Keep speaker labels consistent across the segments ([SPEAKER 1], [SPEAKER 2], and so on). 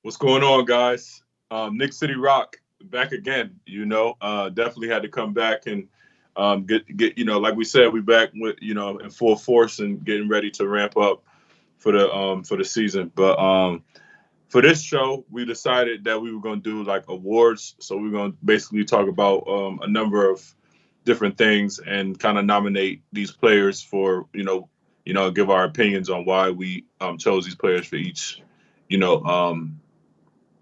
[SPEAKER 1] What's going on, guys? Nick City Rock back again. Definitely had to come back and get. Like we said, we back with in full force and getting ready to ramp up for the season. But for this show, we decided that we were going to do like awards. So we're going to basically talk about a number of different things and kind of nominate these players for give our opinions on why we chose these players for each you know um,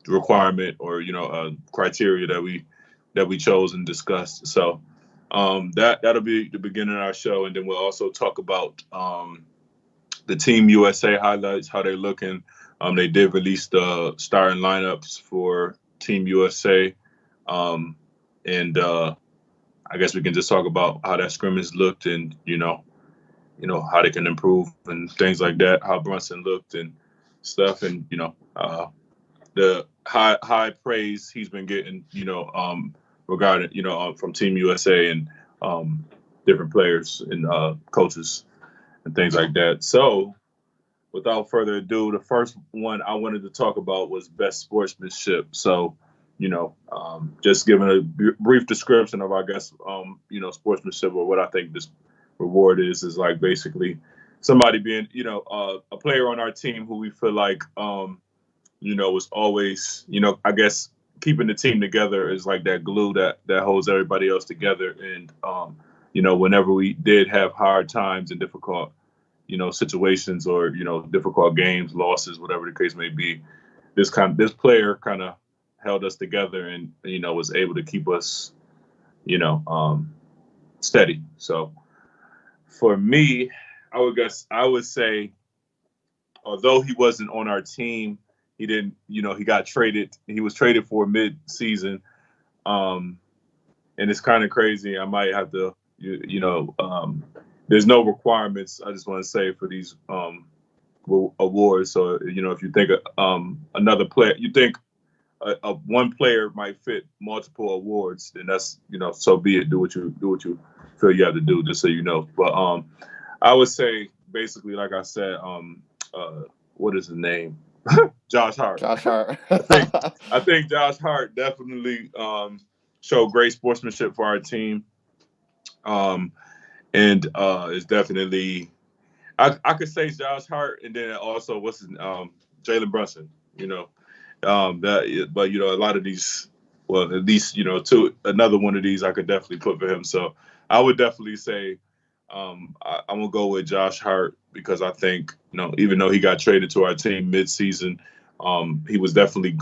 [SPEAKER 1] requirement or criteria that we chose and discussed. So that'll be the beginning of our show, and then we'll also talk about the Team USA highlights, how they're looking. They did release the starting lineups for Team USA, and I guess we can just talk about how that scrimmage looked, and how they can improve and things like that. How Brunson looked and stuff, and the high praise he's been getting, regarding, from Team USA and different players and coaches and things like that. So, without further ado, the first one I wanted to talk about was best sportsmanship. So, just giving a brief description of, I guess, sportsmanship, or what I think this reward is like basically somebody being, a player on our team who we feel like, was always, I guess keeping the team together is like that glue that holds everybody else together. And, whenever we did have hard times and difficult, situations or, difficult games, losses, whatever the case may be, this player kind of held us together and, was able to keep us, steady. So for me, I would say, although he wasn't on our team, he didn't, he got traded. He was traded for mid-season, and it's kind of crazy. I might have to, there's no requirements. I just want to say for these awards. So if you think another player, you think one player might fit multiple awards, then that's so be it. Do what you feel you have to do, just so you know. But I would say basically, like I said, what is his name? Josh Hart.
[SPEAKER 2] Josh Hart.
[SPEAKER 1] I think Josh Hart definitely showed great sportsmanship for our team, and is definitely I could say Josh Hart, and then also what's his Jalen Brunson. That, but a lot of these, well, at least another one of these I could definitely put for him. So I would definitely say I'm gonna go with Josh Hart, because I think even though he got traded to our team mid-season, he was definitely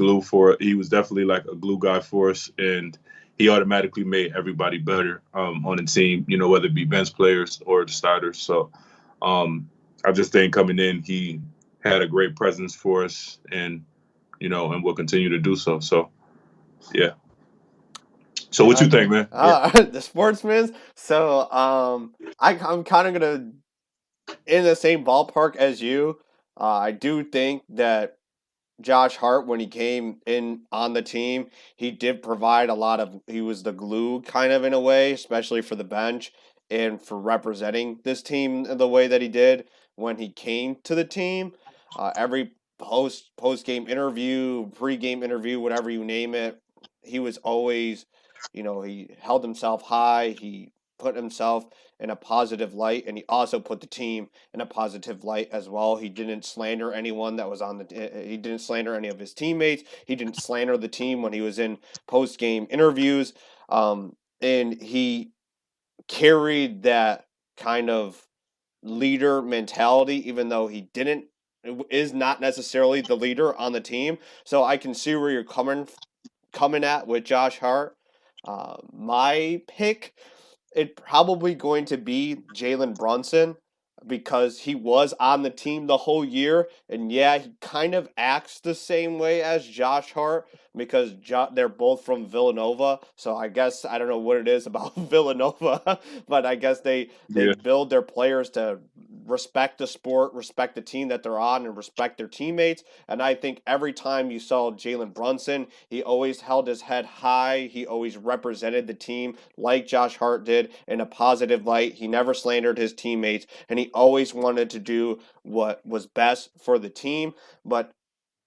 [SPEAKER 1] he was definitely like a glue guy for us, and he automatically made everybody better on the team. Whether it be bench players or the starters. So I just think coming in, he had a great presence for us, and will continue to do so. So yeah. So what you think, man? Yeah.
[SPEAKER 2] The sportsman. So I'm kind of gonna in the same ballpark as you. I do think that Josh Hart, when he came in on the team, he did provide a lot of. He was the glue, kind of in a way, especially for the bench and for representing this team the way that he did when he came to the team. Every post game interview, pre game interview, whatever you name it, he was always, he held himself high. He put himself in a positive light, and he also put the team in a positive light as well. He didn't slander anyone that was on the. He didn't slander any of his teammates. He didn't slander the team when he was in post game interviews, and he carried that kind of leader mentality, even though he didn't is not necessarily the leader on the team. So I can see where you're coming at with Josh Hart. My pick, it probably going to be Jalen Brunson, because he was on the team the whole year, and yeah, he kind of acts the same way as Josh Hart, because they're both from Villanova. So I guess I don't know what it is about Villanova, but I guess they
[SPEAKER 1] Yeah.
[SPEAKER 2] build their players to respect the sport, respect the team that they're on, and respect their teammates. And I think every time you saw Jalen Brunson, he always held his head high. He always represented the team like Josh Hart did in a positive light. He never slandered his teammates, and he always wanted to do what was best for the team. But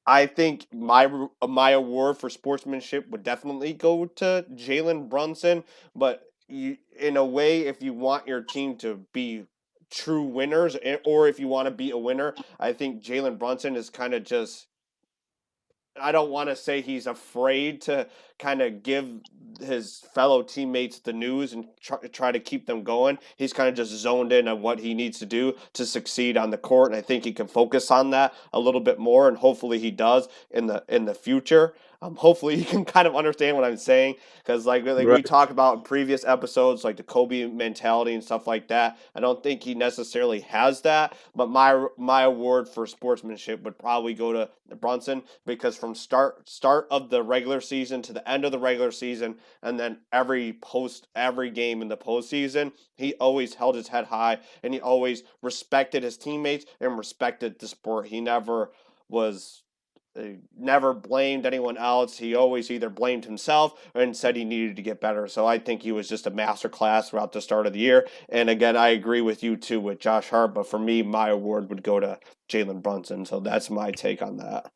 [SPEAKER 2] I think my award for sportsmanship would definitely go to Jalen Brunson, but in a way, if you want your team to be true winners, or if you want to be a winner, I think Jalen Brunson is kind of just, I don't want to say he's afraid to kind of give his fellow teammates the news and try to keep them going. He's kind of just zoned in on what he needs to do to succeed on the court, and I think he can focus on that a little bit more, and hopefully he does in the future. Hopefully he can kind of understand what I'm saying, because like we
[SPEAKER 1] Right.
[SPEAKER 2] talked about in previous episodes, like the Kobe mentality and stuff like that. I don't think he necessarily has that, but my award for sportsmanship would probably go to Brunson, because from start of the regular season to the end of the regular season, and then every game in the postseason, he always held his head high, and he always respected his teammates and respected the sport. He was never blamed anyone else. He always either blamed himself and said he needed to get better. So I think he was just a master class throughout the start of the year. And again, I agree with you too with Josh Hart, but for me, my award would go to Jalen Brunson. So that's my take on that.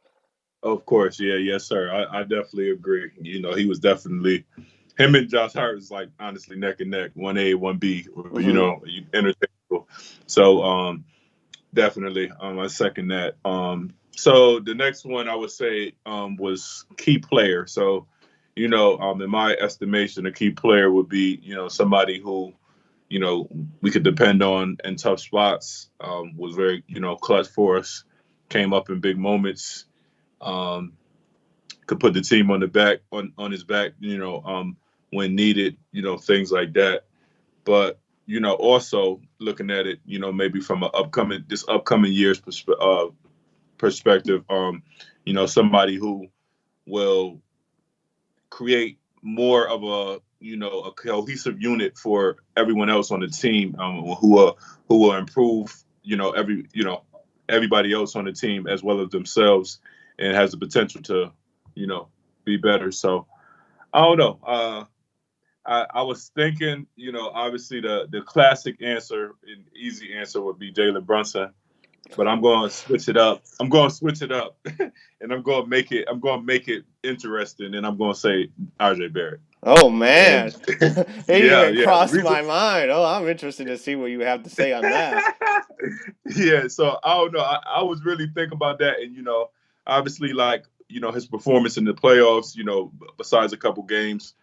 [SPEAKER 1] Of course, yeah, yes, sir. I definitely agree. He was definitely him and Josh Hart is like honestly neck and neck, 1A, 1B,
[SPEAKER 2] Mm-hmm.
[SPEAKER 1] interchangeable. So definitely, I second that. So the next one I would say was key player. So, in my estimation, a key player would be, somebody who, we could depend on in tough spots, was very, clutch for us, came up in big moments, um, could put the team on his back, when needed, things like that. But also looking at it, maybe from this upcoming year's perspective, somebody who will create more of a cohesive unit for everyone else on the team, who will improve, everybody else on the team as well as themselves, and has the potential to, you know, be better. So I don't know. I was thinking, obviously the classic answer and easy answer would be Jalen Brunson, but I'm going to switch it up. I'm going to switch it up, and I'm going to make it. I'm going to make it interesting, and I'm going to say RJ Barrett.
[SPEAKER 2] Oh
[SPEAKER 1] And
[SPEAKER 2] man, it didn't
[SPEAKER 1] yeah,
[SPEAKER 2] even
[SPEAKER 1] yeah. The
[SPEAKER 2] cross
[SPEAKER 1] reason,
[SPEAKER 2] my mind. Oh, I'm interested to see what you have to say on that.
[SPEAKER 1] yeah. So I don't know. I was really thinking about that, and obviously, like his performance in the playoffs. Besides a couple games,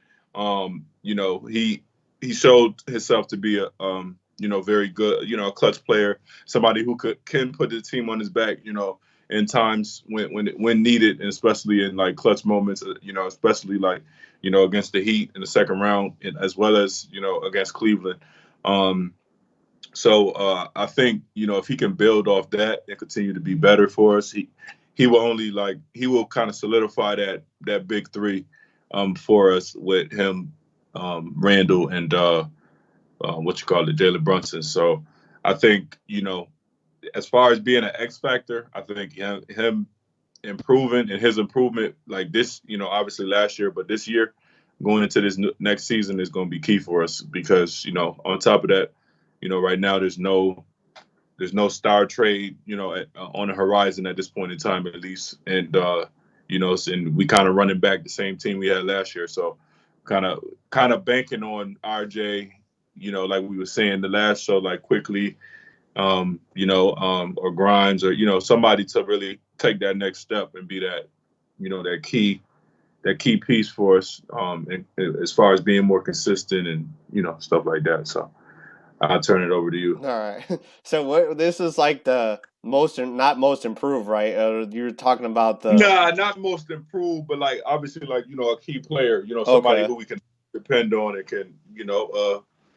[SPEAKER 1] he showed himself to be a very good, a clutch player, somebody who can put the team on his back, in times when needed, and especially in like clutch moments, especially like against the Heat in the second round, and as well as against Cleveland. Um, so I think if he can build off that and continue to be better for us, he will kind of solidify that big three for us with him, Randall, and what you call it, Jalen Brunson. So I think as far as being an X factor, I think him improving and his improvement like this, obviously last year, but this year going into this next season is going to be key for us because on top of that, right now there's no star trade, on the horizon at this point in time at least, and and we kind of running back the same team we had last year, so kind of banking on RJ, like we were saying the last show, like quickly, or Grimes, or somebody to really take that next step and be that, that key piece for us, and as far as being more consistent and stuff like that. So I'll turn it over to you.
[SPEAKER 2] All right. So what? This is like the not most improved, right? You're talking about the.
[SPEAKER 1] Nah, not most improved, but like obviously like a key player, somebody
[SPEAKER 2] Okay.
[SPEAKER 1] who we can depend on and can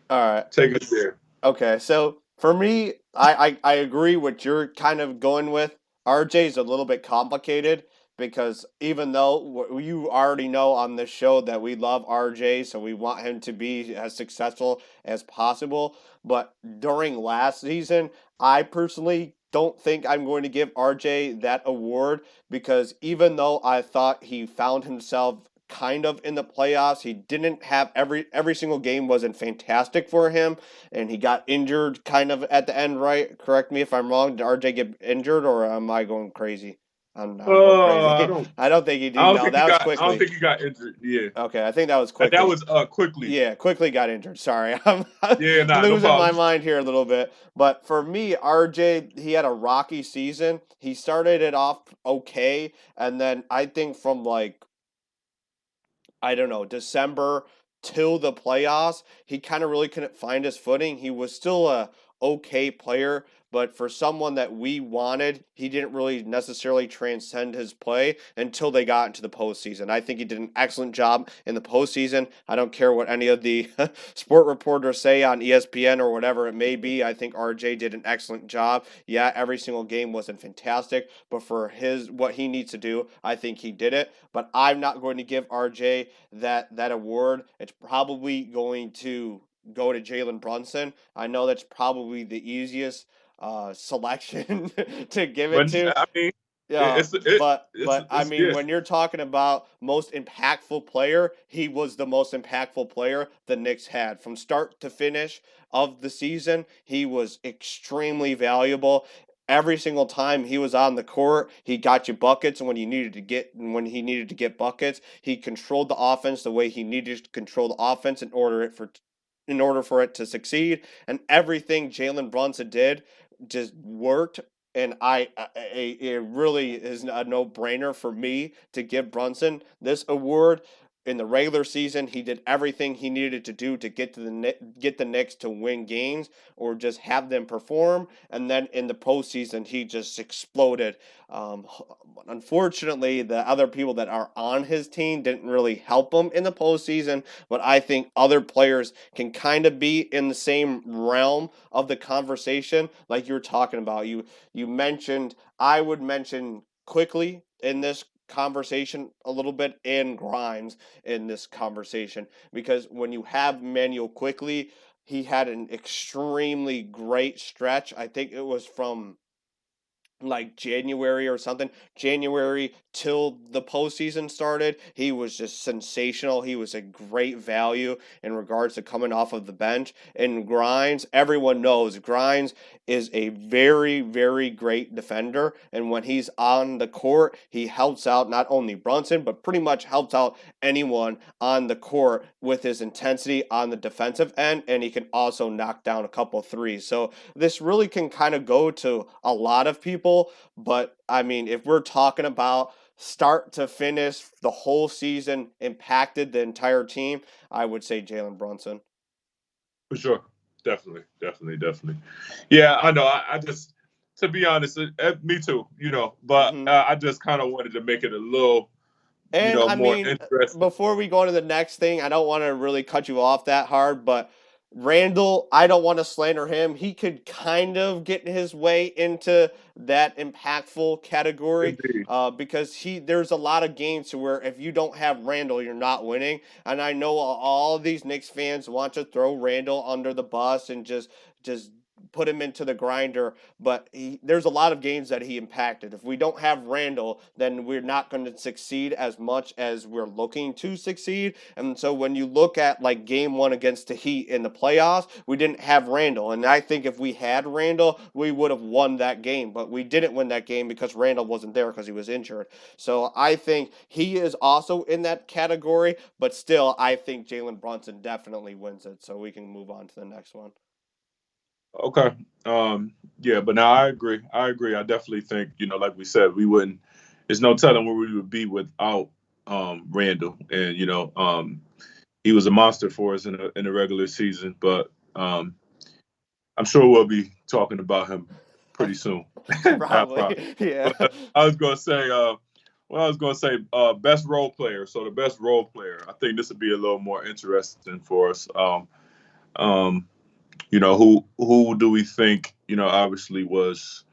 [SPEAKER 2] All right.
[SPEAKER 1] take us there.
[SPEAKER 2] Okay, so for me, I agree what you're kind of going with. RJ is a little bit complicated because even though you already know on this show that we love RJ, so we want him to be as successful as possible. But during last season, I personally don't think I'm going to give RJ that award, because even though I thought he found himself kind of in the playoffs, he didn't have every single game wasn't fantastic for him, and he got injured kind of at the end, right? Correct me if I'm wrong. Did RJ get injured, or am I going crazy? I'm going
[SPEAKER 1] Uh, I
[SPEAKER 2] crazy.
[SPEAKER 1] don't.
[SPEAKER 2] I don't think he
[SPEAKER 1] I
[SPEAKER 2] did.
[SPEAKER 1] don't
[SPEAKER 2] No,
[SPEAKER 1] think he
[SPEAKER 2] that was
[SPEAKER 1] got. I don't
[SPEAKER 2] quickly.
[SPEAKER 1] think he got injured. Yeah,
[SPEAKER 2] Okay, I think that was
[SPEAKER 1] that
[SPEAKER 2] quickly.
[SPEAKER 1] was quickly.
[SPEAKER 2] Yeah, quickly got injured. Sorry, I'm
[SPEAKER 1] Yeah, nah, no
[SPEAKER 2] losing my
[SPEAKER 1] problem.
[SPEAKER 2] mind here a little bit. But for me, RJ, he had a rocky season. He started it off okay, and then I think from like I don't know, December till the playoffs, he kind of really couldn't find his footing. He was still a okay player, but for someone that we wanted, he didn't really necessarily transcend his play until they got into the postseason. I think he did an excellent job in the postseason. I don't care what any of the sport reporters say on ESPN or whatever it may be. I think RJ did an excellent job. Yeah, every single game wasn't fantastic, but for his what he needs to do, I think he did it. But I'm not going to give RJ that award. It's probably going to go to Jalen Brunson. I know that's probably the easiest selection to give it
[SPEAKER 1] But
[SPEAKER 2] to.
[SPEAKER 1] I mean,
[SPEAKER 2] Yeah, but I
[SPEAKER 1] it's
[SPEAKER 2] mean,
[SPEAKER 1] yeah,
[SPEAKER 2] when you're talking about most impactful player, he was the most impactful player the Knicks had from start to finish of the season. He was extremely valuable. Every single time he was on the court, he got you buckets, and when he needed to get buckets, he controlled the offense the way he needed to control the offense in order for it to succeed. And everything Jalen Brunson did just worked, and it really is a no brainer for me to give Brunson this award. In the regular season, he did everything he needed to do to get the Knicks to win games or just have them perform. And then in the postseason, he just exploded. Um, Unfortunately, the other people that are on his team didn't really help him in the postseason. But I think other players can kind of be in the same realm of the conversation, like you were talking about. You mentioned I would mention quickly in this conversation a little bit and Grimes in this conversation because when you have Manuel quickly, he had an extremely great stretch. I think it was from like January or something, January till the postseason started. He was just sensational. He was a great value in regards to coming off of the bench. And Grimes, everyone knows Grimes is a very, very great defender. And when he's on the court, he helps out not only Brunson, but pretty much helps out anyone on the court with his intensity on the defensive end. And he can also knock down a couple threes. So this really can kind of go to a lot of people, but I mean, if we're talking about start to finish, the whole season impacted the entire team, I would say Jalen Brunson.
[SPEAKER 1] for sure. Definitely, definitely, definitely. Yeah, I know. I just, to be honest, me too. But
[SPEAKER 2] Hmm.
[SPEAKER 1] I just kind of wanted to make it a little,
[SPEAKER 2] And I
[SPEAKER 1] more
[SPEAKER 2] mean,
[SPEAKER 1] interesting.
[SPEAKER 2] before we go on to the next thing, I don't want to really cut you off that hard, but Randall, I don't want to slander him. He could kind of get his way into that impactful category
[SPEAKER 1] Indeed.
[SPEAKER 2] because there's a lot of games to where if you don't have Randall, you're not winning. And I know all of these Knicks fans want to throw Randall under the bus and just put him into the grinder, but there's a lot of games that he impacted. If we don't have Randall, then we're not going to succeed as much as we're looking to succeed. And so when you look at like game one against the Heat in the playoffs, we didn't have Randall. And I think if we had Randall, we would have won that game. But we didn't win that game because Randall wasn't there because he was injured. So I think he is also in that category, but still, I think Jalen Brunson definitely wins it. So we can move on to the next one.
[SPEAKER 1] Okay. Yeah, but now I agree. I agree. I definitely think, like we said, we wouldn't. There's no telling where we would be without Randall, and he was a monster for us in the regular season. But I'm sure we'll be talking about him pretty soon. Probably.
[SPEAKER 2] Probably, yeah.
[SPEAKER 1] But I was gonna say, best role player. So the best role player. I think this would be a little more interesting for us. Um, who do we think, obviously was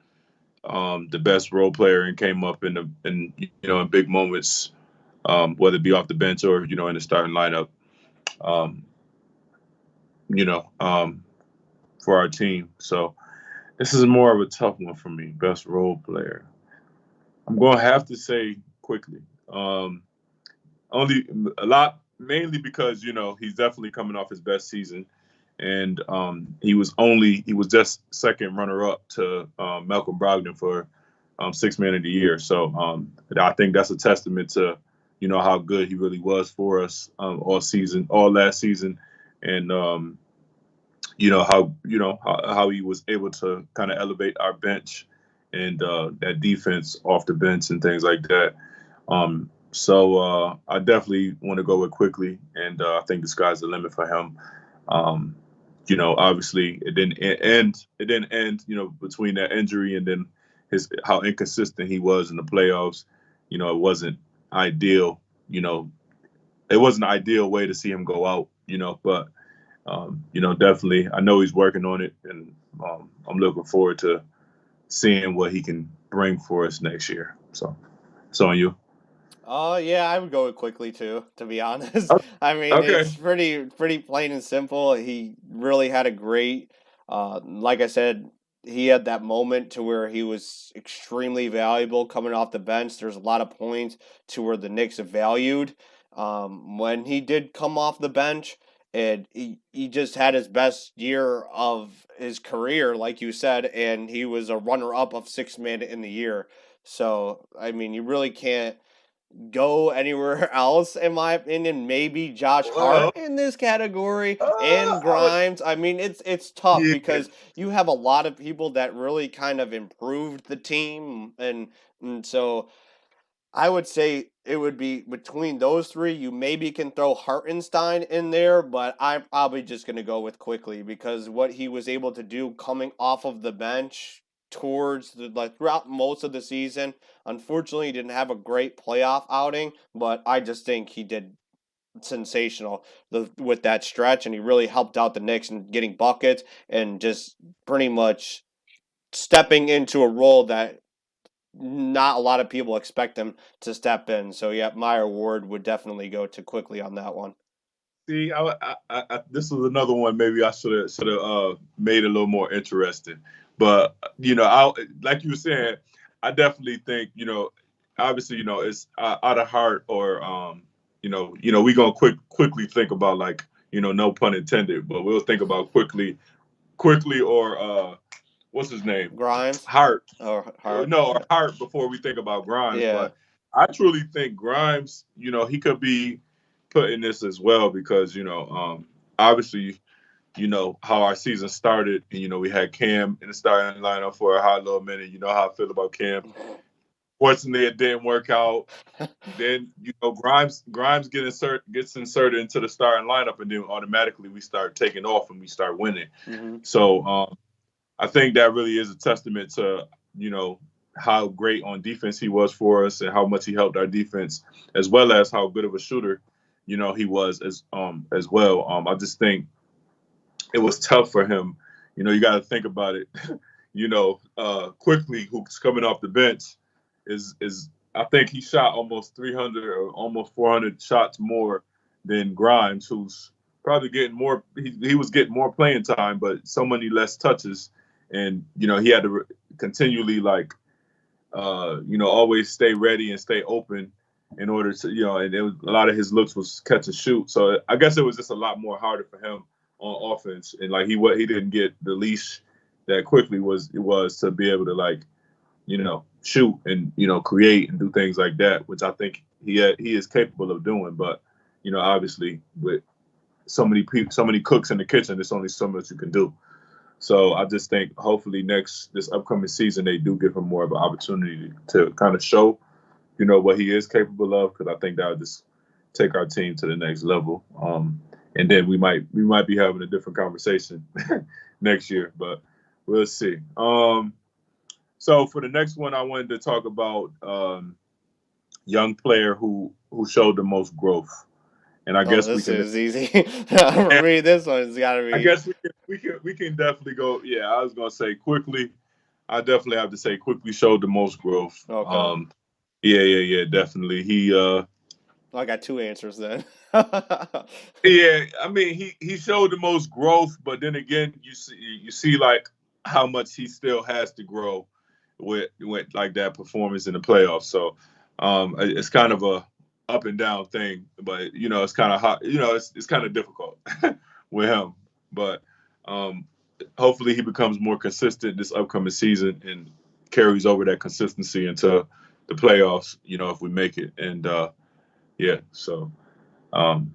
[SPEAKER 1] the best role player and came up in big moments, whether it be off the bench or in the starting lineup. Um, you know, um, for our team. So this is more of a tough one for me. Best role player. I'm going to have to say quickly. Um, only a lot, mainly because he's definitely coming off his best season, and he was just second runner up to Malcolm Brogdon for Six Man of the Year. So I think that's a testament to how good he really was for us all last season, and how he was able to kind of elevate our bench and that defense off the bench and things like that. So I definitely want to go with quickly, and I think the sky's the limit for him. Um, Obviously it didn't end. It didn't end. Between that injury and then his how inconsistent he was in the playoffs. It wasn't ideal. It wasn't an ideal way to see him go out. But definitely, I know he's working on it, and I'm looking forward to seeing what he can bring for us next year. So, it's on you.
[SPEAKER 2] Yeah, I would go with quickly too, to be honest. I mean,
[SPEAKER 1] Okay.
[SPEAKER 2] it's pretty plain and simple. He really had a great, like I said, he had that moment to where he was extremely valuable coming off the bench. There's a lot of points to where the Knicks have valued when he did come off the bench. And he just had his best year of his career, like you said, and he was a runner up of six man in the year. So, I mean, you really can't go anywhere else, in my opinion. Maybe Josh
[SPEAKER 1] Well,
[SPEAKER 2] Hart in this category and
[SPEAKER 1] I would.
[SPEAKER 2] Grimes. I mean, it's tough
[SPEAKER 1] Yeah.
[SPEAKER 2] because you have a lot of people that really kind of improved the team, and so I would say it would be between those three. You maybe can throw Hartenstein in there, but I'm probably just going to go with quickly because what he was able to do coming off of the bench towards the throughout most of the season. Unfortunately, he didn't have a great playoff outing, but I just think he did sensational with that stretch, and he really helped out the Knicks in getting buckets and just pretty much stepping into a role that not a lot of people expect him to step in. So yeah, my award would definitely go to quickly on that one.
[SPEAKER 1] See, this was another one. Maybe I should have made it a little more interesting. But I like you were saying, I definitely think obviously it's out of heart or we gonna quickly think about like no pun intended, but we'll think about quickly or what's his name,
[SPEAKER 2] Grimes
[SPEAKER 1] Hart.
[SPEAKER 2] or Hart?
[SPEAKER 1] No, or
[SPEAKER 2] Yeah,
[SPEAKER 1] Hart before we think about Grimes.
[SPEAKER 2] yeah.
[SPEAKER 1] But I truly think Grimes, he could be put in this as well because obviously how our season started, and we had Cam in the starting lineup for a hot little minute. You know how I feel about Cam. Fortunately, it didn't work out. Then Grimes gets inserted into the starting lineup, and then automatically we start taking off and we start winning.
[SPEAKER 2] Mm-hmm.
[SPEAKER 1] So I think that really is a testament to how great on defense he was for us and how much he helped our defense, as well as how good of a shooter he was as well. I just think it was tough for him. You got to think about it. Quickly, who's coming off the bench, is I think he shot almost 300 or almost 400 shots more than Grimes, who's probably getting more. He was getting more playing time, but so many less touches, and he had to continually always stay ready and stay open in order to and a lot of his looks was catch and shoot. So I guess it was just a lot more harder for him on offense, and like he didn't get the leash that quickly was to be able to shoot and create and do things like that, which I think he is capable of doing. But obviously with so many people, so many cooks in the kitchen, there's only so much you can do. So I just think hopefully this upcoming season they do give him more of an opportunity to kind of show what he is capable of, because I think that would just take our team to the next level. And then we might be having a different conversation next year, but we'll see. So for the next one, I wanted to talk about young player who showed the most growth, and I
[SPEAKER 2] Oh,
[SPEAKER 1] guess we
[SPEAKER 2] this
[SPEAKER 1] can.
[SPEAKER 2] is easy. For me, this one's got to
[SPEAKER 1] I
[SPEAKER 2] be
[SPEAKER 1] guess we can definitely go. Yeah, I was gonna say quickly. I definitely have to say quickly showed the most growth.
[SPEAKER 2] okay.
[SPEAKER 1] Yeah, definitely.
[SPEAKER 2] I got two answers then.
[SPEAKER 1] Yeah, I mean he showed the most growth, but then again, you see like how much he still has to grow with like that performance in the playoffs. So it's kind of a up and down thing, but it's kind of hot. It's kind of difficult with him, but um, hopefully he becomes more consistent this upcoming season and carries over that consistency into the playoffs. If we make it, and yeah, so um,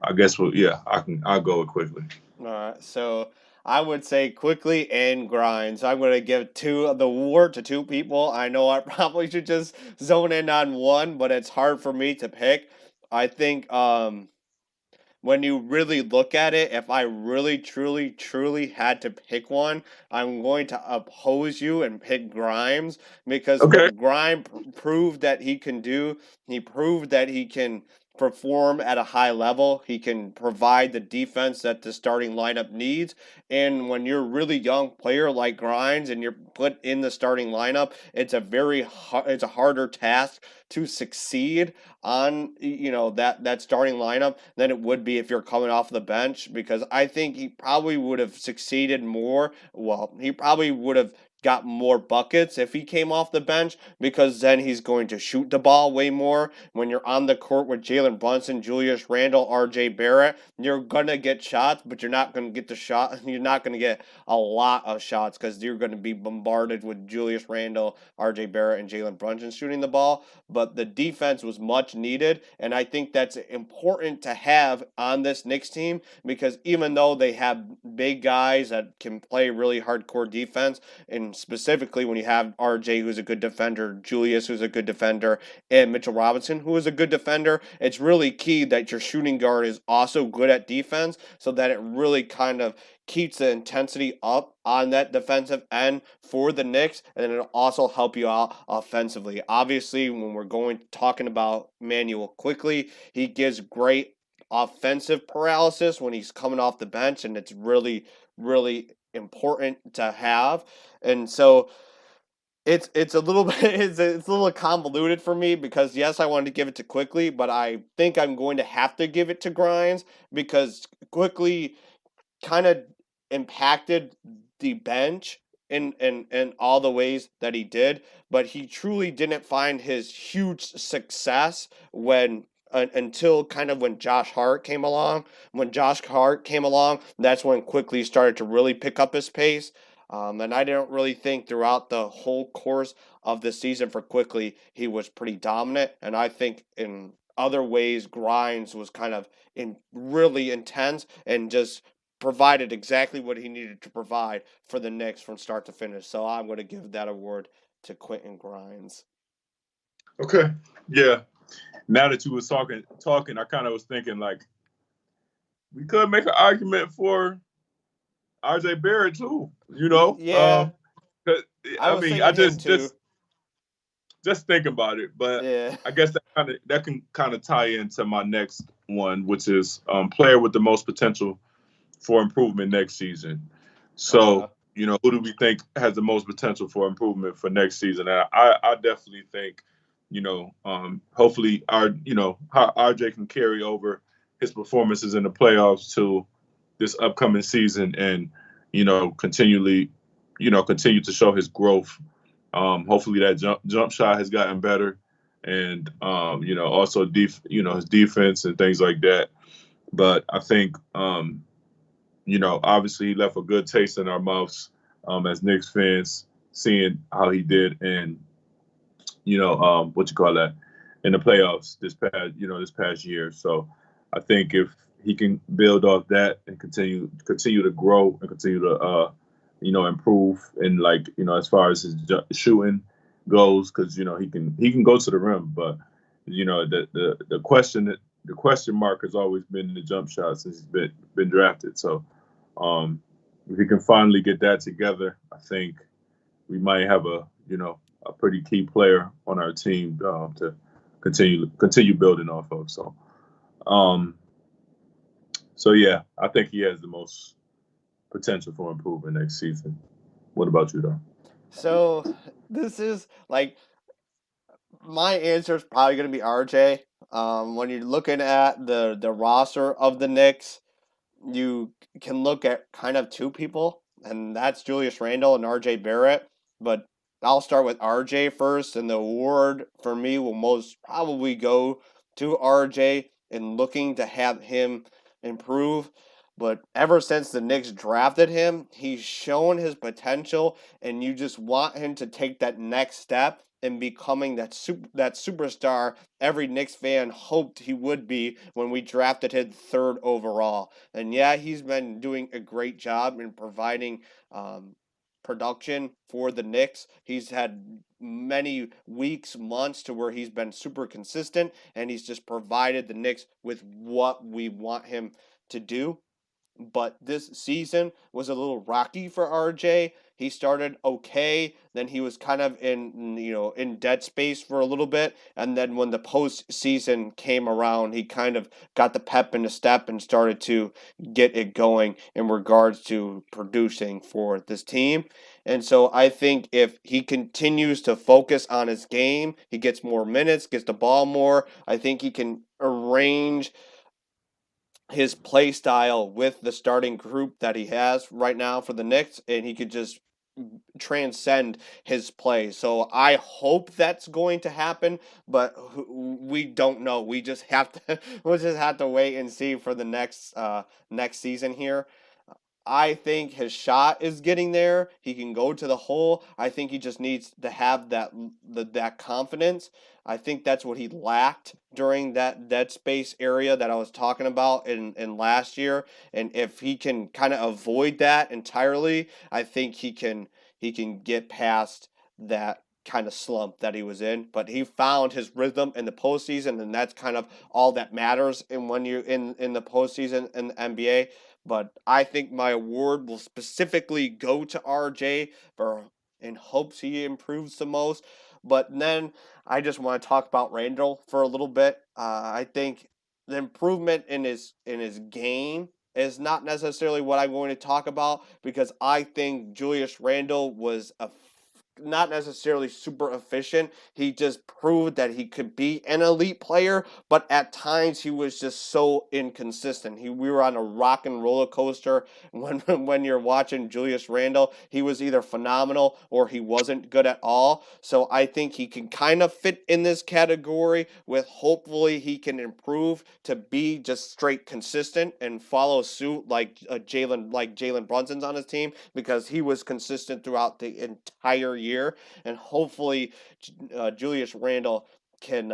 [SPEAKER 1] I guess yeah, I'll go it quickly.
[SPEAKER 2] All right, so I would say quickly and grind. So I'm going to give two of the award to two people. I know I probably should just zone in on one, but it's hard for me to pick. I think when you really look at it, if I really, truly, truly had to pick one, I'm going to oppose you and pick Grimes because
[SPEAKER 1] Okay.
[SPEAKER 2] what Grimes proved that he can do, he proved that he can perform at a high level. He can provide the defense that the starting lineup needs. And when you're a really young player like Grimes and you're put in the starting lineup, it's a harder task to succeed on that starting lineup than it would be if you're coming off the bench, because I think he probably would have succeeded more. Well, he probably would have got more buckets if he came off the bench, because then he's going to shoot the ball way more. When you're on the court with Jalen Brunson, Julius Randle, RJ Barrett, you're gonna get shots, but you're not gonna get the shot. You're not gonna get a lot of shots because you're gonna be bombarded with Julius Randle, RJ Barrett, and Jalen Brunson shooting the ball. But the defense was much needed, and I think that's important to have on this Knicks team, because even though they have big guys that can play really hardcore defense, and specifically when you have RJ, who's a good defender, Julius, who's a good defender, and Mitchell Robinson, who is a good defender, it's really key that your shooting guard is also good at defense, so that it really kind of keeps the intensity up on that defensive end for the Knicks, and then it'll also help you out offensively. Obviously, when we're talking about Manuel quickly, he gives great offensive paralysis when he's coming off the bench, and it's really, really important to have. And so it's a little bit it's a little convoluted for me, because yes, I wanted to give it to quickly, but I think I'm going to have to give it to Grimes, because quickly kind of impacted the bench in all the ways that he did, but he truly didn't find his huge success until kind of when Josh Hart came along. When Josh Hart came along, that's when quickly started to really pick up his pace. And I don't really think throughout the whole course of the season for quickly he was pretty dominant. And I think in other ways, Grimes was kind of really intense and just provided exactly what he needed to provide for the Knicks from start to finish. So I'm going to give that award to Quentin Grimes.
[SPEAKER 1] Okay. Yeah. Now that you was talking, I kind of was thinking like we could make an argument for RJ Barrett too.
[SPEAKER 2] Yeah, I
[SPEAKER 1] I
[SPEAKER 2] was
[SPEAKER 1] mean, I
[SPEAKER 2] thinking him
[SPEAKER 1] just
[SPEAKER 2] too.
[SPEAKER 1] just think about it, but
[SPEAKER 2] Yeah.
[SPEAKER 1] I guess that can kind of tie into my next one, which is player with the most potential for improvement next season.
[SPEAKER 2] Okay.
[SPEAKER 1] So, who do we think has the most potential for improvement for next season? And I definitely think, hopefully how RJ can carry over his performances in the playoffs to this upcoming season and, continue to show his growth. Hopefully that jump shot has gotten better, and also his defense and things like that. But I think obviously he left a good taste in our mouths as Knicks fans, seeing how he did and what you call that in the playoffs this past year. So I think if he can build off that and continue to grow and continue to improve and as far as his shooting goes, because he can go to the rim, but the question mark has always been the jump shot since he's been drafted. So if he can finally get that together, I think we might have a pretty key player on our team to continue building off of. Um, so yeah, I think he has the most potential for improvement next season. What about you, though?
[SPEAKER 2] So this is like my answer is probably going to be RJ. When you're looking at the roster of the Knicks, you can look at kind of two people, and that's Julius Randle and RJ Barrett. But I'll start with RJ first, and the award for me will most probably go to RJ in looking to have him improve. but ever since the Knicks drafted him, he's shown his potential, and you just want him to take that next step in becoming that superstar every Knicks fan hoped he would be when we drafted him third overall. And yeah, he's been doing a great job in providing production for the Knicks. He's had many weeks, months to where he's been super consistent, and he's just provided the Knicks with what we want him to do. But this season was a little rocky for RJ. He started okay, then he was kind of in dead space for a little bit, and then when the postseason came around, he kind of got the pep in the step and started to get it going in regards to producing for this team. And so I think if he continues to focus on his game, he gets more minutes, gets the ball more. I think he can arrange his play style with the starting group that he has right now for the Knicks, and he could just transcend his play. So I hope that's going to happen, but we don't know. We just have to we'll just have to wait and see for the next season here. I think his shot is getting there. He can go to the hole. I think he just needs to have that confidence. I think that's what he lacked during that dead space area that I was talking about in last year. And if he can kind of avoid that entirely, I think he can get past that kind of slump that he was in. But he found his rhythm in the postseason, and that's kind of all that matters in when you're in the postseason in the NBA. But I think my award will specifically go to RJ for in hopes he improves the most. But then I just want to talk about Randall for a little bit. I think the improvement in his game is not necessarily what I'm going to talk about, because I think Julius Randle was not necessarily super efficient. He just proved that he could be an elite player, but at times he was just so inconsistent. We were on a rock and roller coaster when when you're watching Julius Randle. He was either phenomenal or he wasn't good at all. So I think he can kind of fit in this category with hopefully he can improve to be just straight consistent and follow suit like Jalen Brunson's on his team, because he was consistent throughout the entire year, and hopefully Julius Randle can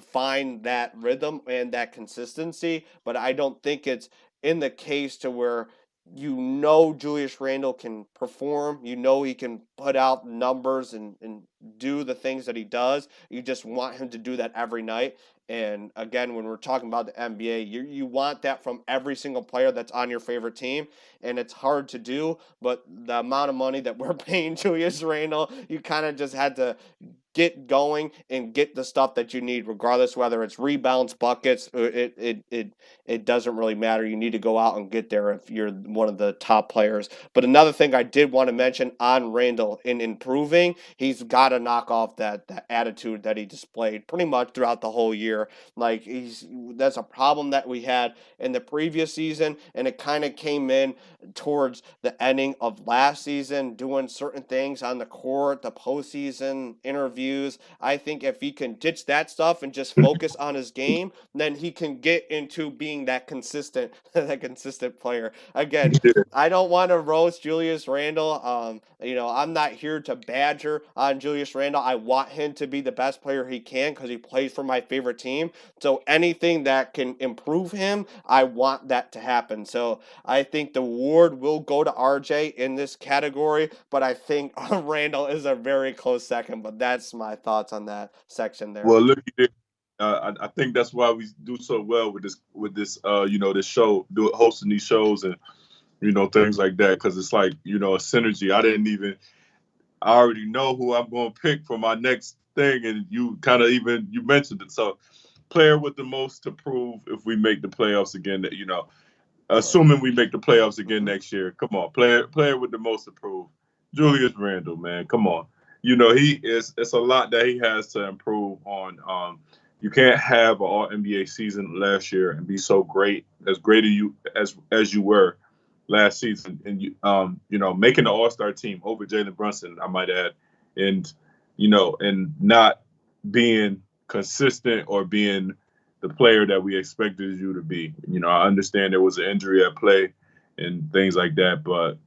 [SPEAKER 2] find that rhythm and that consistency. But I don't think it's in the case to where Julius Randle can perform. He can put out numbers and do the things that he does. You just want him to do that every night. And again, when we're talking about the NBA, you want that from every single player that's on your favorite team, and it's hard to do. But the amount of money that we're paying Julius Randle, you kind of just had to get going and get the stuff that you need, regardless whether it's rebounds, buckets. It doesn't really matter. You need to go out and get there if you're one of the top players. But another thing I did want to mention on Randle in improving, he's got to knock off that attitude that he displayed pretty much throughout the whole year. Like that's a problem that we had in the previous season, and it kind of came in towards the ending of last season, doing certain things on the court, the postseason interviews. I think if he can ditch that stuff and just focus on his game, then he can get into being that consistent player. Again, I don't want to roast Julius Randle. I'm not here to badger on Julius Randle. I want him to be the best player he can because he plays for my favorite team. So anything that can improve him, I want that to happen. So I think the award will go to RJ in this category, but I think Randle is a very close second. But that's my thoughts on that section there.
[SPEAKER 1] Well, look at it. I think that's why we do so well with this this show, hosting these shows and things like that, because it's like a synergy. I already know who I'm going to pick for my next thing, and you kind of you mentioned it. So, player with the most to prove if we make the playoffs again. Assuming we make the playoffs again next year. Come on, player with the most to prove. Julius Randle, man, come on. It's a lot that he has to improve on. You can't have an All NBA season last year and be so great as you were last season, and making the All Star team over Jalen Brunson, I might add, and and not being consistent or being the player that we expected you to be. I understand there was an injury at play and things like that. But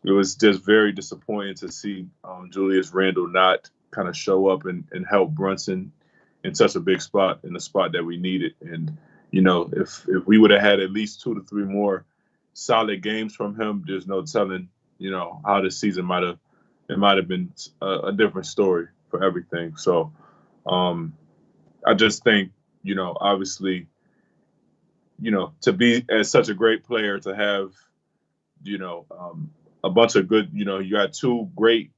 [SPEAKER 1] it was just very disappointing to see Julius Randle not kind of show up and help Brunson in such a big spot, in the spot that we needed. And if we would have had at least 2 to 3 more solid games from him, there's no telling how the season might have been a different story for everything. So um, I just think obviously to be as such a great player, to have a bunch of good, you got 2 great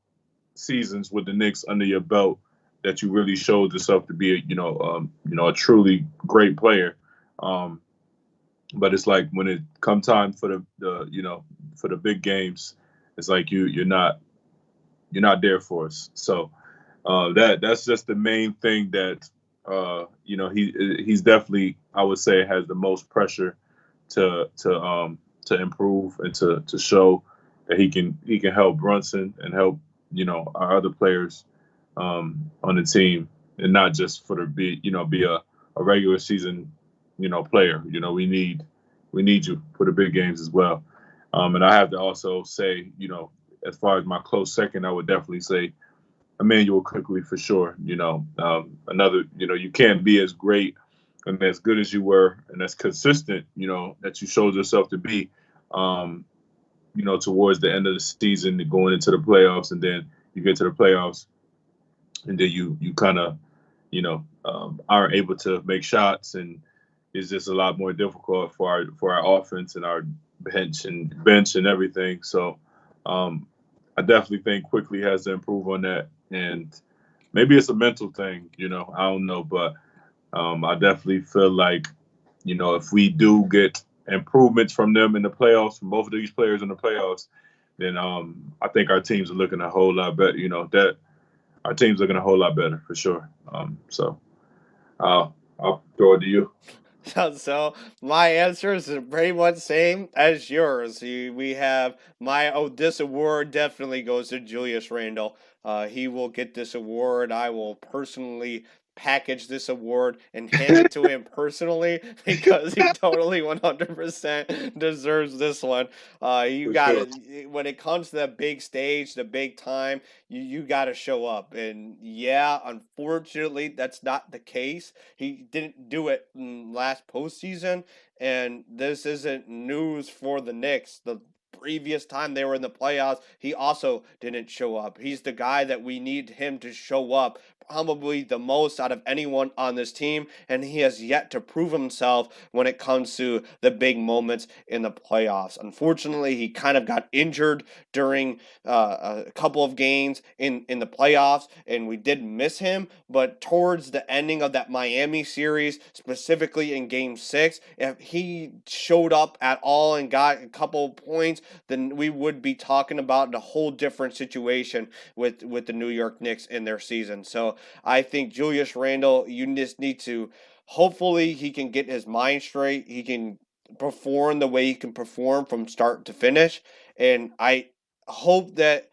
[SPEAKER 1] seasons with the Knicks under your belt, that you really showed yourself to be a truly great player. Um, but it's like when it come time for the big games, it's like you're not there for us. So that's just the main thing that he's definitely, I would say, has the most pressure to improve and to show that he can help Brunson and help our other players on the team, and not just for the be a regular season player. We need you for the big games as well. And I have to also say, as far as my close second, I would definitely say Emmanuel Quickly for sure. Another, you can't be as great and as good as you were and as consistent, that you showed yourself to be, towards the end of the season, going into the playoffs, and then you get to the playoffs, and then you kind of, aren't able to make shots, and it's just a lot more difficult for our offense and our bench and everything. So I definitely think Quickly has to improve on that, and maybe it's a mental thing. I don't know, but I definitely feel like if we do get improvements from them in the playoffs, from both of these players in the playoffs, then I think our teams are looking a whole lot better. That our team's looking a whole lot better for sure. So I'll throw it to you.
[SPEAKER 2] So my answer is pretty much same as yours. We have this award definitely goes to Julius Randle. He will get this award. I will personally package this award and hand it to him personally because he totally 100% deserves this one. You
[SPEAKER 1] For
[SPEAKER 2] got
[SPEAKER 1] sure.
[SPEAKER 2] it. When it comes to that big stage, the big time, you got to show up. And yeah, unfortunately, that's not the case. He didn't do it in last postseason, and this isn't news for the Knicks. The previous time they were in the playoffs, he also didn't show up. He's the guy that we need him to show up probably the most out of anyone on this team, and he has yet to prove himself when it comes to the big moments in the playoffs. Unfortunately, he kind of got injured during a couple of games in the playoffs, and we did miss him. But towards the ending of that Miami series, specifically in Game 6, if he showed up at all and got a couple of points, then we would be talking about a whole different situation with the New York Knicks in their season. So I think Julius Randle, you just need to. Hopefully, he can get his mind straight. He can perform the way he can perform from start to finish, and I hope that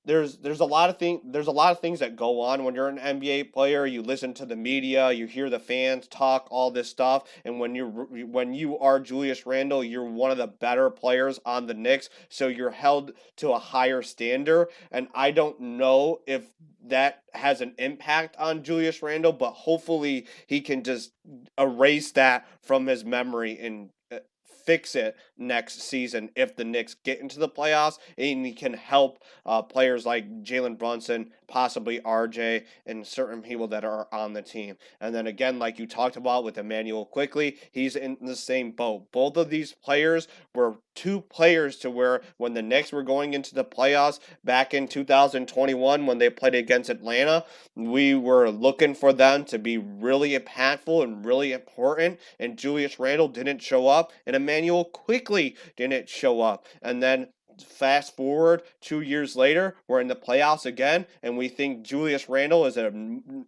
[SPEAKER 2] there's a lot of things that go on when you're an NBA player. You listen to the media, you hear the fans talk all this stuff, and when you are Julius Randle, you're one of the better players on the Knicks, so you're held to a higher standard. And I don't know if that has an impact on Julius Randle, but hopefully he can just erase that from his memory and fix it next season if the Knicks get into the playoffs, and he can help players like Jalen Brunson, possibly RJ, and certain people that are on the team. And then again, like you talked about with Emmanuel Quickly, he's in the same boat. Both of these players were 2 players to where when the Knicks were going into the playoffs back in 2021 when they played against Atlanta, we were looking for them to be really impactful and really important, and Julius Randle didn't show up, and Emmanuel Quickly didn't show up. And then fast forward 2 years later, we're in the playoffs again, and we think Julius Randle is an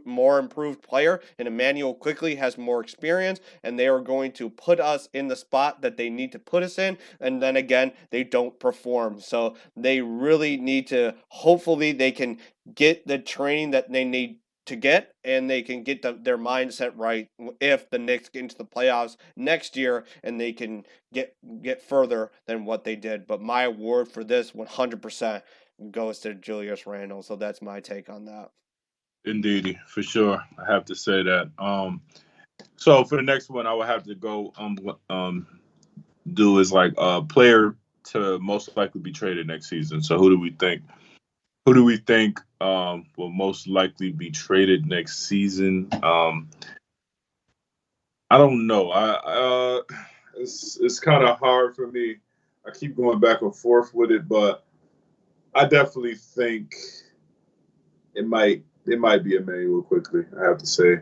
[SPEAKER 2] more improved player, and Emmanuel Quickly has more experience, and they are going to put us in the spot that they need to put us in. And then again, they don't perform. So they really need to. Hopefully, they can get the training that they need to get, and they can get their mindset right if the Knicks get into the playoffs next year, and they can get further than what they did. But my award for this 100% goes to Julius Randle. So that's my take on that.
[SPEAKER 1] Indeedy, for sure. I have to say that. So for the next one, I would have to go do is like player to most likely be traded next season. So who do we think? Who do we think will most likely be traded next season? I don't know. It's kind of hard for me. I keep going back and forth with it, but I definitely think it might be Emmanuel quickly. I have to say.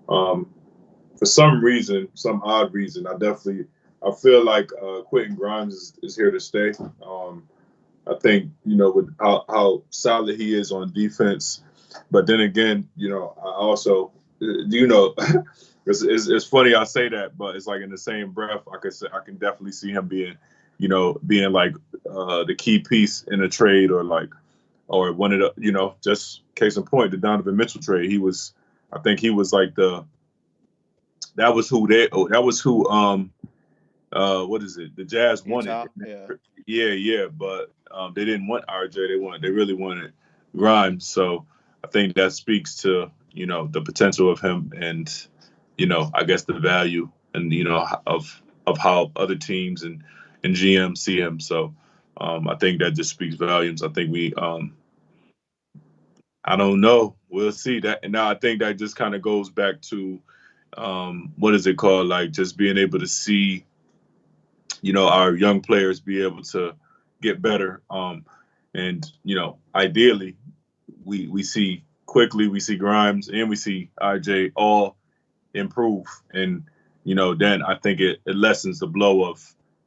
[SPEAKER 1] Um, for some reason, some odd reason, I feel like Quentin Grimes is here to stay. I think with how solid he is on defense, but then again, I also it's funny I say that, but it's like in the same breath I can definitely see him being like the key piece in a trade or one of the just case in point the Donovan Mitchell trade. I think he was like that was who what is it? The Jazz wanted.
[SPEAKER 2] Utah, yeah.
[SPEAKER 1] Yeah, but they didn't want RJ. They really wanted Grimes. So I think that speaks to the potential of him, and I guess the value and of how other teams and GM see him. So I think that just speaks volumes. I think I don't know. We'll see that. And now I think that just kind of goes back to what is it called? Like just being able to see our young players be able to get better. And ideally, we see quickly, we see Grimes and we see RJ all improve, and then I think it lessens the blow of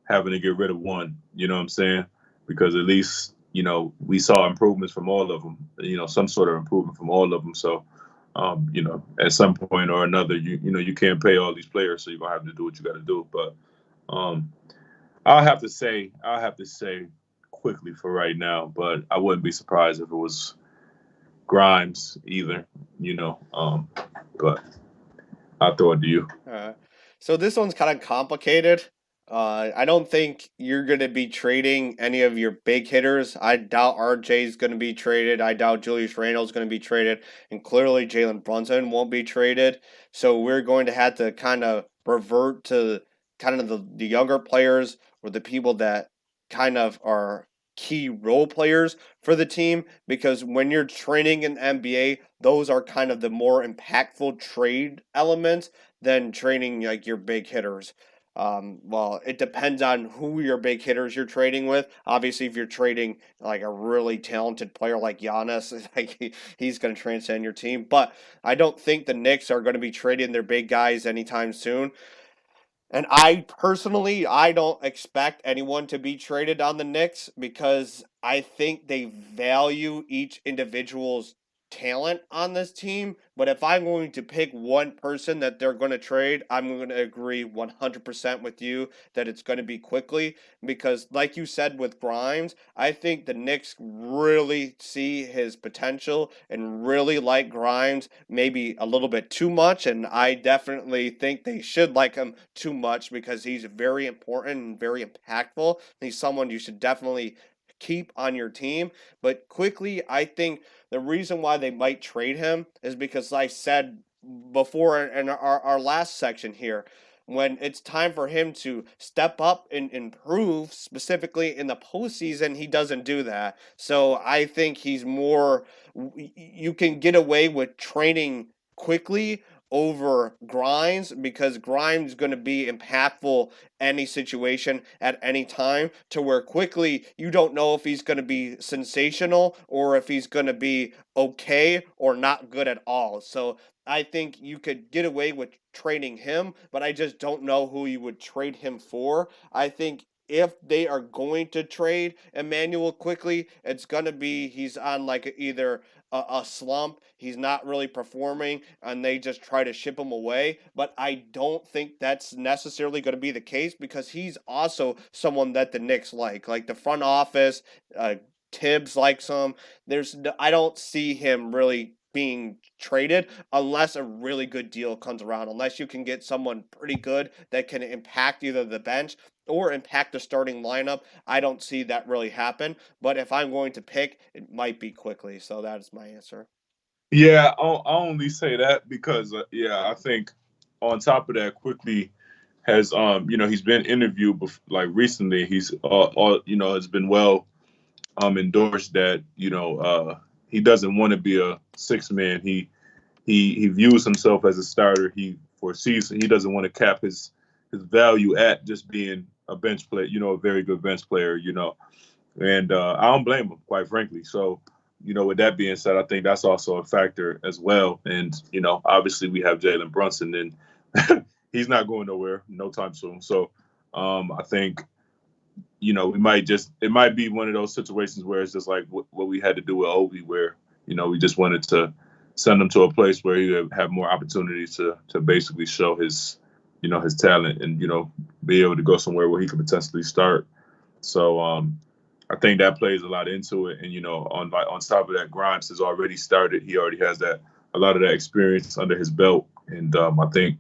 [SPEAKER 1] having to get rid of one. You know what I'm saying? Because at least we saw improvements from all of them. Some sort of improvement from all of them. So. At some point or another, you can't pay all these players, so you're gonna have to do what you got to do. But um, I'll have to say quickly for right now, but I wouldn't be surprised if it was Grimes either. But I'll throw it to you.
[SPEAKER 2] So this one's kind of complicated. I don't think you're going to be trading any of your big hitters. I doubt RJ is going to be traded. I doubt Julius Randle is going to be traded. And clearly Jalen Brunson won't be traded. So we're going to have to kind of revert to kind of the younger players or the people that kind of are key role players for the team, because when you're training in the NBA, those are kind of the more impactful trade elements than training like your big hitters. Well, it depends on who your big hitters you're trading with. Obviously, if you're trading like a really talented player like Giannis, like he's going to transcend your team. But I don't think the Knicks are going to be trading their big guys anytime soon. And I personally, I don't expect anyone to be traded on the Knicks because I think they value each individual's talent on this team. But if I'm going to pick one person that they're going to trade, I'm going to agree 100% with you that it's going to be quickly. Because, like you said with Grimes, I think the Knicks really see his potential and really like Grimes maybe a little bit too much. And I definitely think they should like him too much because he's very important and very impactful. He's someone you should definitely keep on your team. But quickly, I think the reason why they might trade him is because I said before in our last section here, when it's time for him to step up and improve, specifically in the postseason, he doesn't do that. So I think he's more, you can get away with training quickly over Grimes because Grimes is going to be impactful any situation at any time, to where quickly you don't know if he's going to be sensational or if he's going to be okay or not good at all. So I think you could get away with trading him, but I just don't know who you would trade him for. I think if they are going to trade Emmanuel quickly, it's going to be he's on like either a slump, he's not really performing, and they just try to ship him away. But I don't think that's necessarily going to be the case because he's also someone that the Knicks like the front office. Tibbs likes him. I don't see him really being traded unless a really good deal comes around. Unless you can get someone pretty good that can impact either the bench or impact the starting lineup, I don't see that really happen. But if I'm going to pick, it might be quickly. So that is my answer.
[SPEAKER 1] Yeah, I only say that because yeah, I think on top of that, quickly has he's been interviewed like recently. He's has been well endorsed that he doesn't want to be a six man. He views himself as a starter. He foresees he doesn't want to cap his value at just being a bench player. A very good bench player. And I don't blame him, quite frankly. So, with that being said, I think that's also a factor as well. And obviously we have Jalen Brunson, and he's not going nowhere no time soon. So, I think we might it might be one of those situations where it's just like what we had to do with Obi, where we just wanted to send him to a place where he would have more opportunities to basically show his his talent and be able to go somewhere where he could potentially start. So I think that plays a lot into it. And on top of that, Grimes has already started. He already has a lot of that experience under his belt, and I think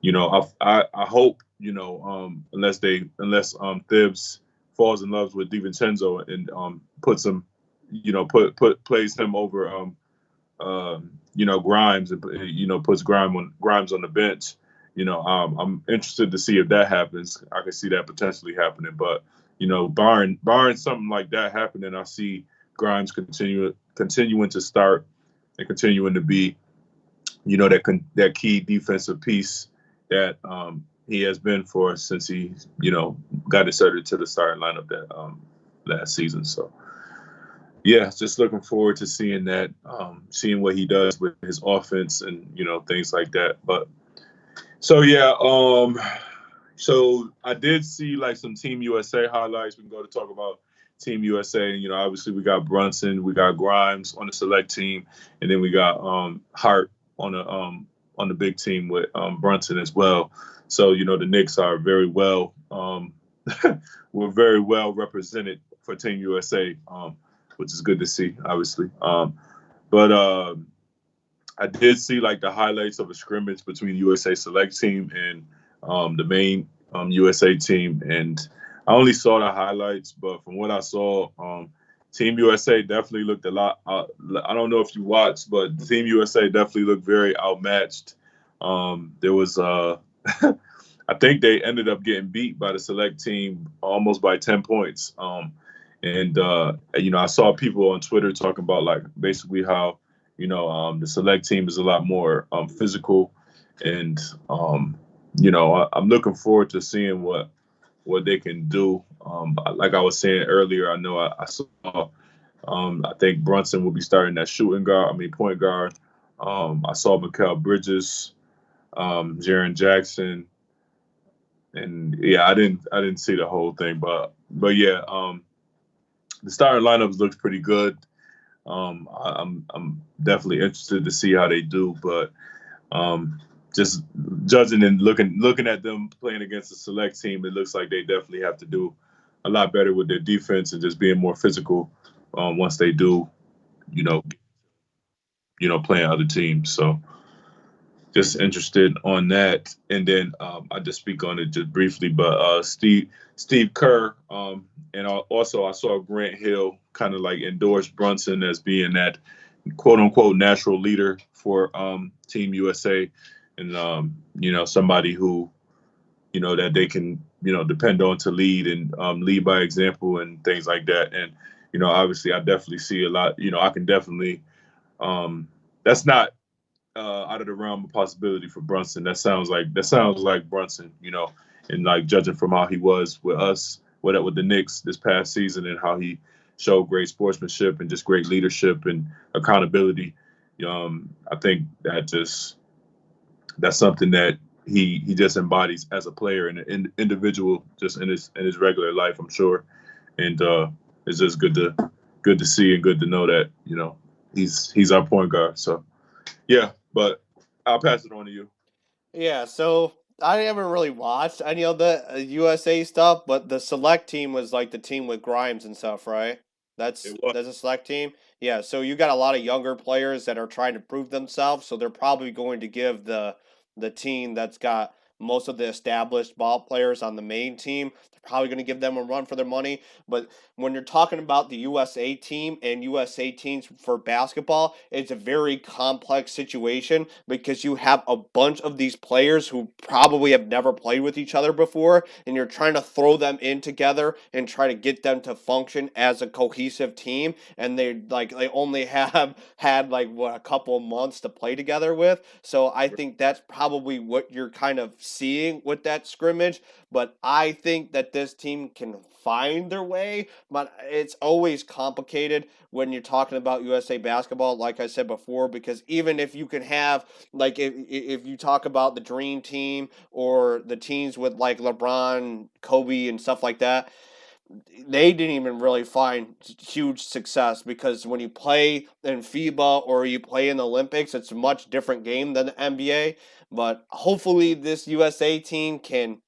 [SPEAKER 1] I hope unless Thibs falls in love with DiVincenzo and puts him plays him over Grimes and puts Grimes on the bench. I'm interested to see if that happens. I can see that potentially happening, but barring something like that happening, I see Grimes continuing to start and continuing to be that key defensive piece that he has been for us since he got inserted to the starting lineup that last season. So yeah, just looking forward to seeing that, seeing what he does with his offense and things like that. But so yeah, so I did see like some Team USA highlights. We can go to talk about Team USA. And, obviously we got Brunson, we got Grimes on the select team, and then we got Hart on the big team with Brunson as well. So the Knicks are very well we're very well represented for Team USA, which is good to see, obviously. But I did see like the highlights of a scrimmage between the USA select team and the main USA team, and I only saw the highlights, but from what I saw, Team USA definitely looked a lot. I don't know if you watched, but Team USA definitely looked very outmatched. There was, I think they ended up getting beat by the select team almost by 10 points. And I saw people on Twitter talking about like basically how the select team is a lot more physical, and I'm looking forward to seeing what they can do. Like I was saying earlier, I know I saw. I think Brunson will be starting that shooting guard. I mean point guard. I saw Mikal Bridges, Jaren Jackson, and yeah, I didn't see the whole thing, but yeah, the starting lineups looks pretty good. I'm definitely interested to see how they do, but just judging and looking at them playing against a select team, it looks like they definitely have to do a lot better with their defense and just being more physical once they do, you know, playing other teams. So just interested on that. And then I just speak on it just briefly, but Steve Kerr, and also I saw Grant Hill kind of like endorse Brunson as being that quote unquote natural leader for Team USA, and somebody who that they can depend on to lead and lead by example and things like that. And obviously I definitely see a lot. I can definitely that's not out of the realm of possibility for Brunson. That sounds like Brunson, and like judging from how he was with us, with the Knicks this past season, and how he showed great sportsmanship and just great leadership and accountability. I think that's something that he just embodies as a player and an individual, just in his regular life, I'm sure. And it's just good to see and good to know that he's our point guard. So yeah, but I'll pass it on to you.
[SPEAKER 2] Yeah, so I haven't really watched any of the USA stuff, but the select team was like the team with Grimes and stuff, right? That's
[SPEAKER 1] It was
[SPEAKER 2] that's a select team. Yeah, so you got a lot of younger players that are trying to prove themselves, so they're probably going to give the team that's got most of the established ball players on the main team, they're probably going to give them a run for their money. But when you're talking about the USA team and USA teams for basketball, it's a very complex situation because you have a bunch of these players who probably have never played with each other before, and you're trying to throw them in together and try to get them to function as a cohesive team. And they only have had like what a couple of months to play together with. So I think that's probably what you're kind of seeing with that scrimmage. But I think that this team can find their way, but it's always complicated when you're talking about USA basketball, like I said before, because even if you can have, like, if you talk about the Dream Team or the teams with like LeBron, Kobe, and stuff like that, they didn't even really find huge success because when you play in FIBA or you play in the Olympics, it's a much different game than the NBA. But hopefully, this USA team can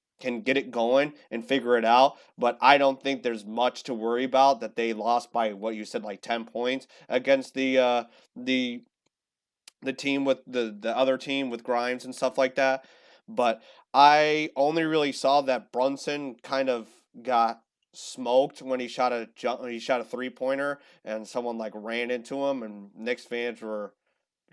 [SPEAKER 2] get it going and figure it out. But I don't think there's much to worry about that they lost by what you said, like 10 points against the the team with the other team with Grimes and stuff like that. But I only really saw that Brunson kind of got smoked when he shot a 3-pointer and someone like ran into him, and Knicks fans were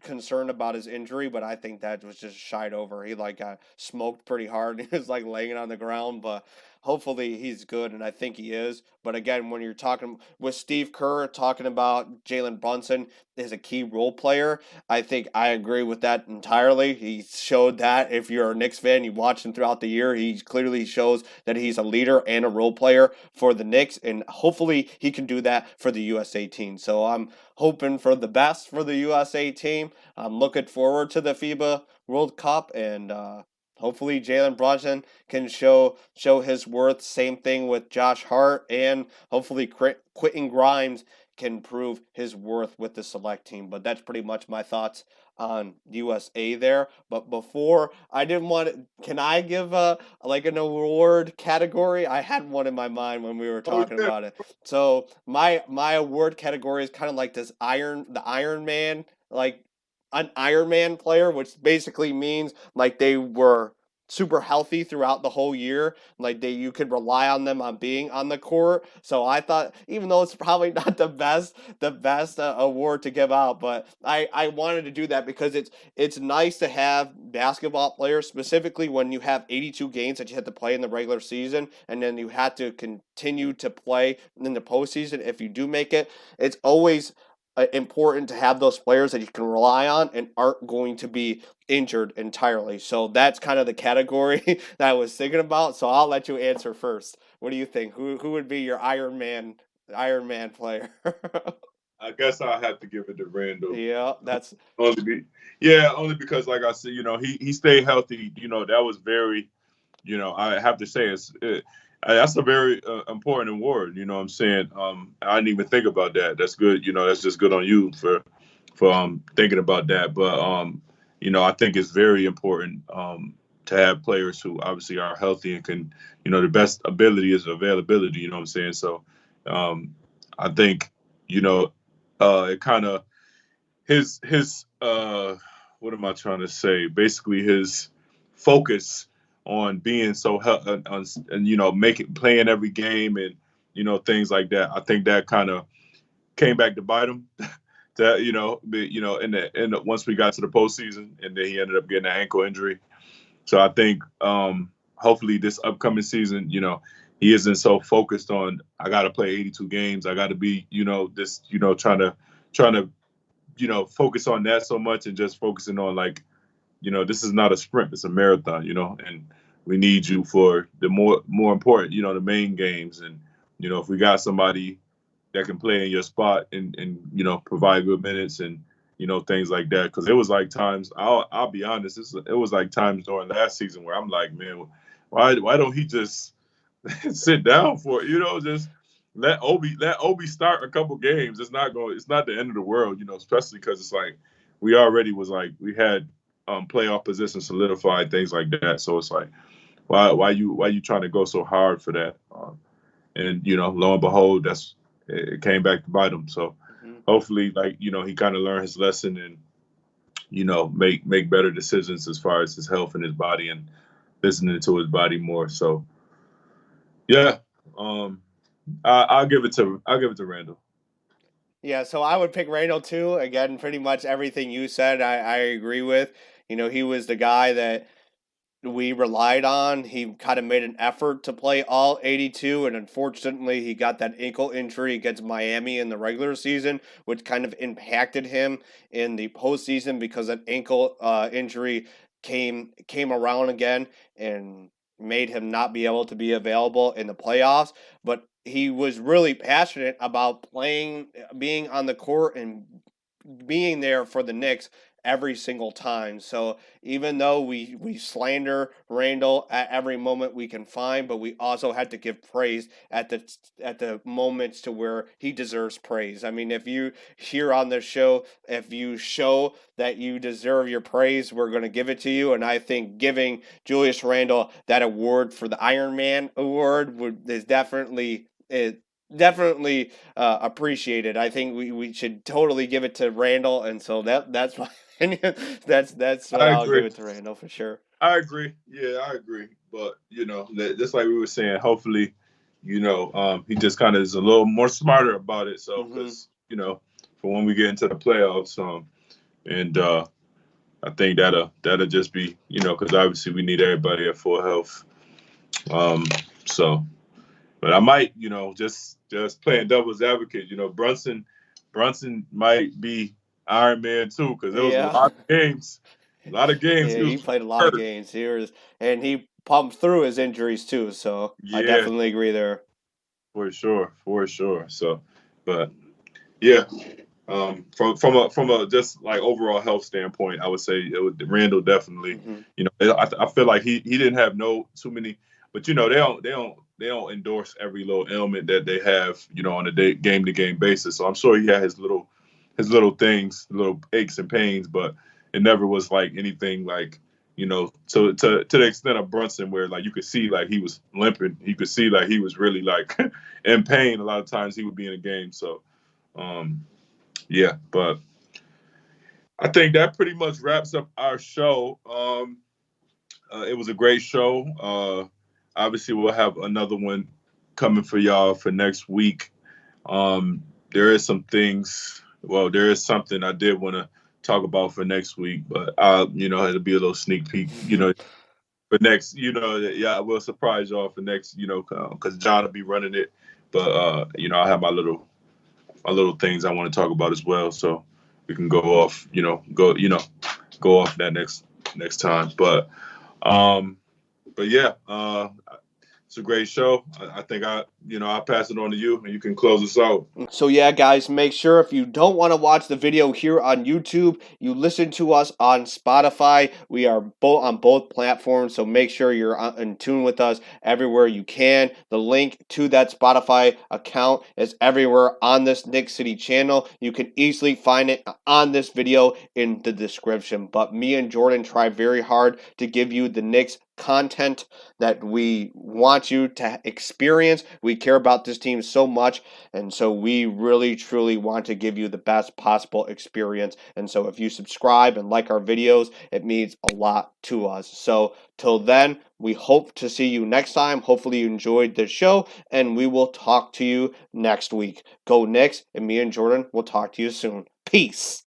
[SPEAKER 2] concerned about his injury, but I think that was just shied over. He like got smoked pretty hard. He was like laying on the ground, but hopefully he's good, and I think he is. But again, when you're talking with Steve Kerr talking about Jalen Brunson is a key role player, I think I agree with that entirely. He showed that if you're a Knicks fan, you watch him throughout the year, he clearly shows that he's a leader and a role player for the Knicks, and hopefully he can do that for the USA team. So I'm hoping for the best for the USA team. I'm looking forward to the FIBA World Cup, and hopefully Jalen Brunson can show his worth. Same thing with Josh Hart, and hopefully Quentin Grimes can prove his worth with the select team. But that's pretty much my thoughts on USA there. But before, I didn't want to, can I give like an award category? I had one in my mind when we were
[SPEAKER 1] oh
[SPEAKER 2] talking
[SPEAKER 1] yeah.
[SPEAKER 2] about it. So my award category is kind of like the Iron Man, like an Iron Man player, which basically means like they were super healthy throughout the whole year. Like you could rely on them on being on the court. So I thought, even though it's probably not the best award to give out, but I wanted to do that because it's nice to have basketball players, specifically when you have 82 games that you had to play in the regular season, and then you had to continue to play in the postseason if you do make it. It's always important to have those players that you can rely on and aren't going to be injured entirely. So that's kind of the category that I was thinking about. So I'll let you answer first. What do you think? Who would be your Iron Man player?
[SPEAKER 1] I guess I'll have to give it to Randall.
[SPEAKER 2] Yeah, that's
[SPEAKER 1] Only be, yeah, only because like I said, he stayed healthy. That was very, I have to say that's a very important award. You know what I'm saying? I didn't even think about that. That's good. That's just good on you for thinking about that. But I think it's very important to have players who obviously are healthy and can, the best ability is availability. You know what I'm saying? So um, I think, you know, it kind of his what am I trying to say? Basically, his focus on being so and making playing every game and things like that. I think that kind of came back to bite him. That in the once we got to the postseason, and then he ended up getting an ankle injury. So I think hopefully this upcoming season, he isn't so focused on I got to play 82 games. I got to be this trying to focus on that so much and just focusing on like, this is not a sprint, it's a marathon, and we need you for the more important, the main games. And, if we got somebody that can play in your spot and provide good minutes and, things like that. Cause it was like times, I'll be honest, it was like times during last season where I'm like, man, why don't he just sit down for it, just let Obi start a couple games. It's not the end of the world, especially because it's like we already was like we had playoff position solidified, things like that. So it's like why you trying to go so hard for that? And lo and behold, it came back to bite him. So
[SPEAKER 2] Mhm.
[SPEAKER 1] hopefully, like he kind of learned his lesson and make better decisions as far as his health and his body and listening to his body more. So yeah, um, I'll give it to Randall.
[SPEAKER 2] Yeah, so I would pick Randall too. Again, pretty much everything you said, I agree with. He was the guy that we relied on. He kind of made an effort to play all 82, and unfortunately, he got that ankle injury against Miami in the regular season, which kind of impacted him in the postseason because that ankle injury came around again and made him not be able to be available in the playoffs. But he was really passionate about playing, being on the court, and being there for the Knicks every single time. So even though we slander Randall at every moment we can find, but we also had to give praise at the moments to where he deserves praise. I mean, if you here on this show, if you show that you deserve your praise, we're going to give it to you. And I think giving Julius Randall that award for the Iron Man award is definitely appreciated. I think we should totally give it to Randall, and so that's my opinion. That's what
[SPEAKER 1] I
[SPEAKER 2] I'll give
[SPEAKER 1] agree.
[SPEAKER 2] it to Randall for sure.
[SPEAKER 1] I agree. Yeah, I agree. But just like we were saying, hopefully, he just kind of is a little more smarter about it. So,
[SPEAKER 2] Hmm.
[SPEAKER 1] because for when we get into the playoffs, and I think that'll just be because obviously we need everybody at full health. Um, so, but I might just playing devil's advocate. Brunson might be Iron Man too because there was a
[SPEAKER 2] Yeah,
[SPEAKER 1] lot of games,
[SPEAKER 2] yeah,
[SPEAKER 1] he
[SPEAKER 2] he
[SPEAKER 1] was
[SPEAKER 2] played a lot of
[SPEAKER 1] hurt.
[SPEAKER 2] games here, and he pumped through his injuries too. So I
[SPEAKER 1] Yeah,
[SPEAKER 2] definitely agree there.
[SPEAKER 1] for sure, for sure. So, but yeah, from a just like overall health standpoint, I would say Randall definitely.
[SPEAKER 2] Hmm.
[SPEAKER 1] I feel like he didn't have no too many, but they don't endorse every little ailment that they have on a day game to game basis. So I'm sure he had his little things, little aches and pains, but it never was like anything like to the extent of Brunson where like you could see like he was limping, you could see like he was really like in pain. A lot of times he would be in a game, so. Um, yeah, but I think that pretty much wraps up our show. It was a great show. Obviously, we'll have another one coming for y'all for next week. There is some things. Well, there is something I did want to talk about for next week, but it'll be a little sneak peek. For next, yeah, we'll surprise y'all for next. Because John will be running it, but I have my little things I want to talk about as well. So we can go off, go off that next time. Um, but yeah, it's a great show. I think I'll pass it on to you, and you can close us out.
[SPEAKER 2] So yeah, guys, make sure if you don't want to watch the video here on YouTube, you listen to us on Spotify. We are both on both platforms, so make sure you're in tune with us everywhere you can. The link to that Spotify account is everywhere on this Nick City channel. You can easily find it on this video in the description. But me and Jordan try very hard to give you the Knicks content that we want you to experience. We care about this team so much, and so we really, truly want to give you the best possible experience. And so if you subscribe and like our videos, it means a lot to us. So till then, we hope to see you next time. Hopefully you enjoyed this show, and we will talk to you next week. Go Knicks, and me and Jordan will talk to you soon. Peace.